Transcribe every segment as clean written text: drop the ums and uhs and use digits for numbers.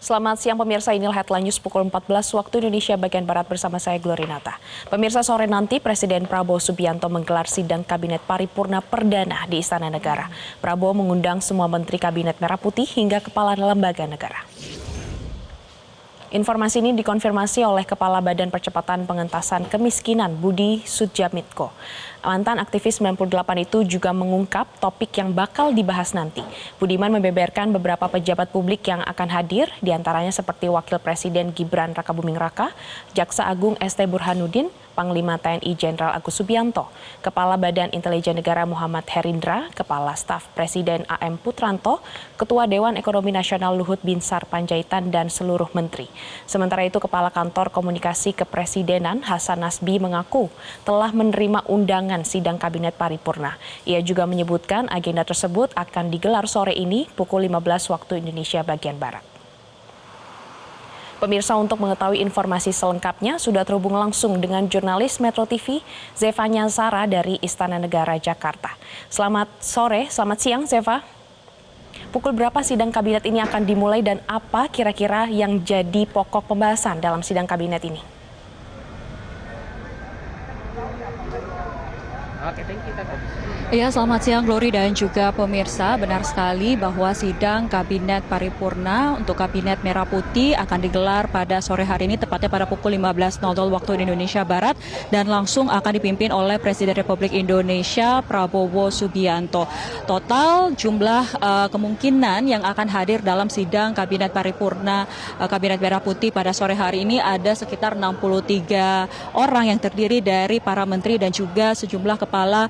Selamat siang pemirsa, inilah headline news pukul 14 waktu Indonesia bagian Barat bersama saya Glorinata. Pemirsa, sore nanti Presiden Prabowo Subianto menggelar sidang Kabinet Paripurna Perdana di Istana Negara. Prabowo mengundang semua Menteri Kabinet Merah Putih hingga kepala lembaga negara. Informasi ini dikonfirmasi oleh Kepala Badan Percepatan Pengentasan Kemiskinan Budi Sudjamitko. Mantan aktivis 98 itu juga mengungkap topik yang bakal dibahas nanti. Budiman membeberkan beberapa pejabat publik yang akan hadir, diantaranya seperti Wakil Presiden Gibran Rakabuming Raka, Jaksa Agung ST Burhanuddin, Panglima TNI Jenderal Agus Subianto, Kepala Badan Intelijen Negara Muhammad Herindra, Kepala Staf Presiden AM Putranto, Ketua Dewan Ekonomi Nasional Luhut Binsar Panjaitan, dan seluruh menteri. Sementara itu, Kepala Kantor Komunikasi Kepresidenan Hasan Nasbi mengaku telah menerima undangan sidang Kabinet Paripurna. Ia juga menyebutkan agenda tersebut akan digelar sore ini pukul 15 waktu Indonesia bagian Barat. Pemirsa, untuk mengetahui informasi selengkapnya sudah terhubung langsung dengan jurnalis Metro TV Zevanya Zara dari Istana Negara Jakarta. Selamat sore, selamat siang Zeva. Pukul berapa sidang kabinet ini akan dimulai dan apa kira-kira yang jadi pokok pembahasan dalam sidang kabinet ini? Ya, selamat siang Glory dan juga pemirsa. Benar sekali bahwa sidang Kabinet Paripurna untuk Kabinet Merah Putih akan digelar pada sore hari ini, tepatnya pada pukul 15.00 waktu Indonesia Barat, dan langsung akan dipimpin oleh Presiden Republik Indonesia Prabowo Subianto. Total jumlah kemungkinan yang akan hadir dalam sidang Kabinet Paripurna Kabinet Merah Putih pada sore hari ini ada sekitar 63 orang yang terdiri dari para menteri dan juga sejumlah kepala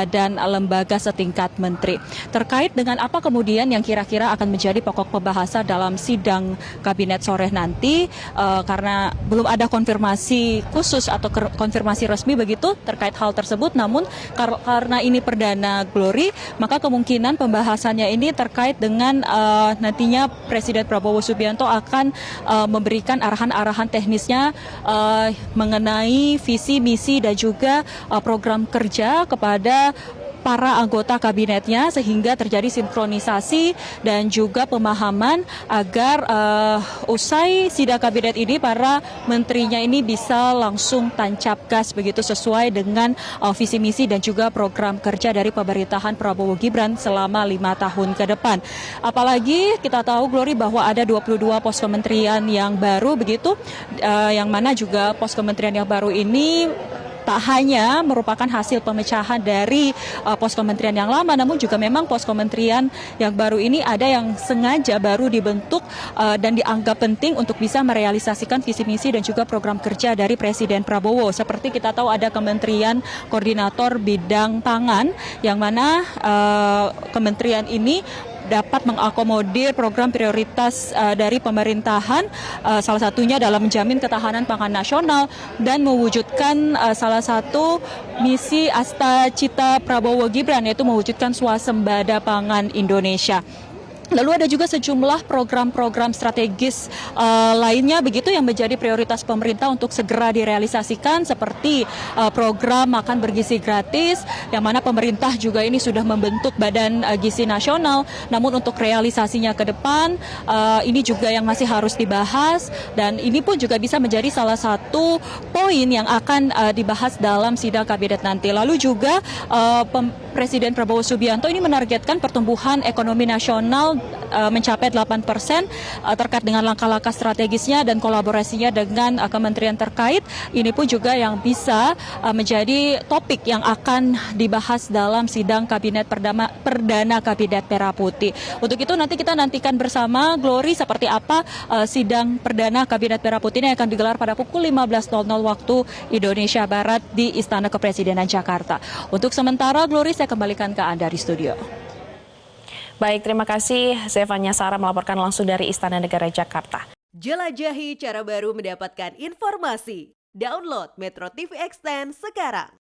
badan lembaga setingkat menteri. Terkait dengan apa kemudian yang kira-kira akan menjadi pokok pembahasan dalam sidang kabinet sore nanti, karena belum ada konfirmasi khusus atau konfirmasi resmi begitu terkait hal tersebut, namun karena ini perdana Glory, maka kemungkinan pembahasannya ini terkait dengan nantinya Presiden Prabowo Subianto akan memberikan arahan-arahan teknisnya mengenai visi, misi dan juga program kerja kepada para anggota kabinetnya, sehingga terjadi sinkronisasi dan juga pemahaman agar usai sidang kabinet ini para menterinya ini bisa langsung tancap gas begitu sesuai dengan visi misi dan juga program kerja dari pemerintahan Prabowo Gibran selama 5 tahun ke depan. Apalagi kita tahu Glory bahwa ada 22 pos kementerian yang baru begitu, yang mana juga pos kementerian yang baru ini tak hanya merupakan hasil pemecahan dari pos kementerian yang lama, namun juga memang pos kementerian yang baru ini ada yang sengaja baru dibentuk dan dianggap penting untuk bisa merealisasikan visi misi dan juga program kerja dari Presiden Prabowo. Seperti kita tahu ada Kementerian Koordinator Bidang Pangan, yang mana kementerian ini dapat mengakomodir program prioritas dari pemerintahan, salah satunya dalam menjamin ketahanan pangan nasional dan mewujudkan salah satu misi Asta Cita Prabowo Gibran, yaitu mewujudkan swasembada pangan Indonesia. Lalu ada juga sejumlah program-program strategis lainnya begitu yang menjadi prioritas pemerintah untuk segera direalisasikan, seperti program makan bergizi gratis, yang mana pemerintah juga ini sudah membentuk Badan Gizi Nasional. Namun untuk realisasinya ke depan ini juga yang masih harus dibahas, dan ini pun juga bisa menjadi salah satu poin yang akan dibahas dalam sidang kabinet nanti. Lalu juga Presiden Prabowo Subianto ini menargetkan pertumbuhan ekonomi nasional mencapai 8% terkait dengan langkah-langkah strategisnya dan kolaborasinya dengan kementerian terkait. Ini pun juga yang bisa menjadi topik yang akan dibahas dalam sidang Kabinet Perdana Kabinet Merah Putih. Untuk itu nanti kita nantikan bersama Glory seperti apa sidang Perdana Kabinet Merah Putih ini akan digelar pada pukul 15.00 waktu Indonesia Barat di Istana Kepresidenan Jakarta. Untuk sementara Glory, saya kembalikan ke Anda di studio. Baik, terima kasih Zevanya Zara melaporkan langsung dari Istana Negara Jakarta. Jelajahi cara baru mendapatkan informasi. Download Metro TV Extend sekarang.